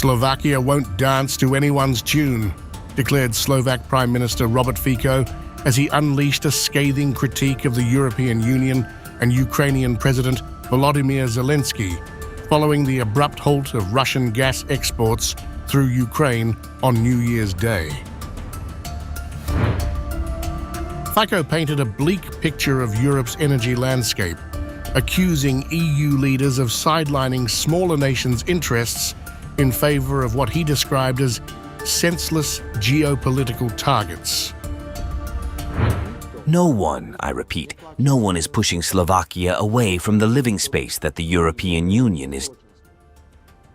Slovakia won't dance to anyone's tune, declared Slovak Prime Minister Robert Fico as he unleashed a scathing critique of the European Union and Ukrainian President Volodymyr Zelensky, following the abrupt halt of Russian gas exports through Ukraine on New Year's Day. Fico painted a bleak picture of Europe's energy landscape, accusing EU leaders of sidelining smaller nations' interests in favor of what he described as senseless geopolitical targets. No one, I repeat, no one is pushing Slovakia away from the living space that the European Union is.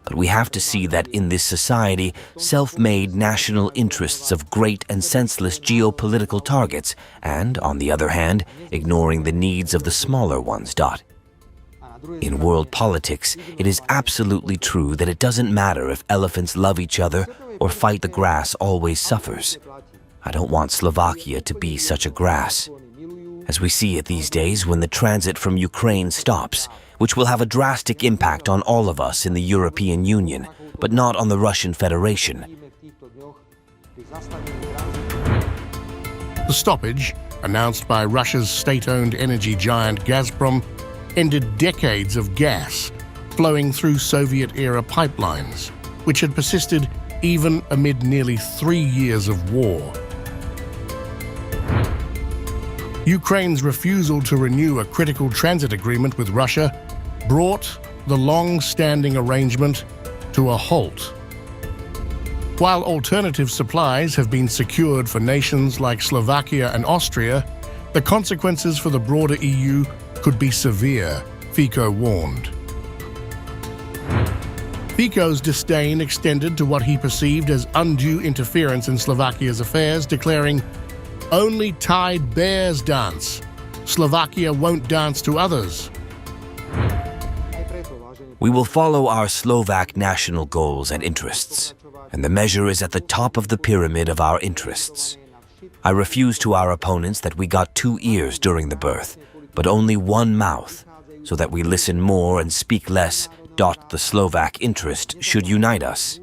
But we have to see that in this society, self-made national interests of great and senseless geopolitical targets, and, on the other hand, ignoring the needs of the smaller ones. In world politics, it is absolutely true that it doesn't matter if elephants love each other or fight the grass always suffers. I don't want Slovakia to be such a grass. As we see it these days when the transit from Ukraine stops, which will have a drastic impact on all of us in the European Union, but not on the Russian Federation. The stoppage, announced by Russia's state-owned energy giant Gazprom, ended decades of gas flowing through Soviet-era pipelines, which had persisted even amid nearly 3 years of war. Ukraine's refusal to renew a critical transit agreement with Russia brought the long-standing arrangement to a halt. While alternative supplies have been secured for nations like Slovakia and Austria, the consequences for the broader EU could be severe, Fico warned. Fico's disdain extended to what he perceived as undue interference in Slovakia's affairs, declaring, "Only tied bears dance. Slovakia won't dance to others." We will follow our Slovak national goals and interests, and the measure is at the top of the pyramid of our interests. I refuse to our opponents that we got 2 ears during the birth, but only one mouth, so that we listen more and speak less. The Slovak interest should unite us,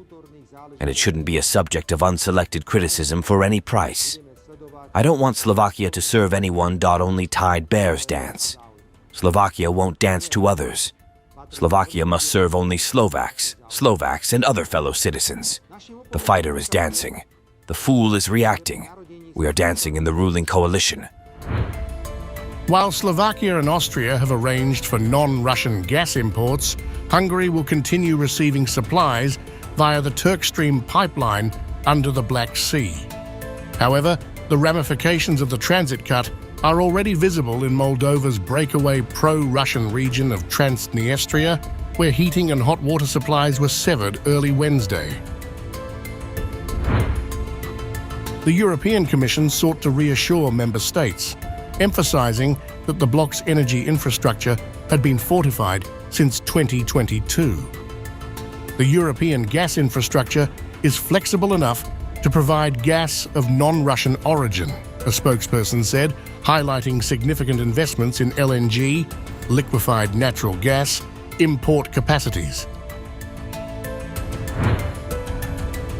and it shouldn't be a subject of unselected criticism for any price. I don't want Slovakia to serve anyone. Only tied bears dance. Slovakia won't dance to others. Slovakia must serve only Slovaks and other fellow citizens. The fighter is dancing. The fool is reacting. We are dancing in the ruling coalition. While Slovakia and Austria have arranged for non-Russian gas imports, Hungary will continue receiving supplies via the Turkstream pipeline under the Black Sea. However, the ramifications of the transit cut are already visible in Moldova's breakaway pro-Russian region of Transnistria, where heating and hot water supplies were severed early Wednesday. The European Commission sought to reassure member states, emphasizing that the bloc's energy infrastructure had been fortified since 2022. The European gas infrastructure is flexible enough to provide gas of non-Russian origin, a spokesperson said, highlighting significant investments in LNG, liquefied natural gas, import capacities.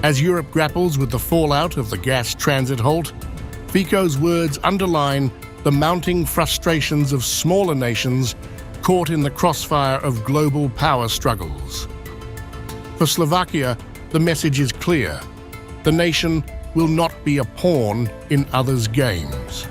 As Europe grapples with the fallout of the gas transit halt, Fico's words underline the mounting frustrations of smaller nations caught in the crossfire of global power struggles. For Slovakia, the message is clear. The nation will not be a pawn in others' games.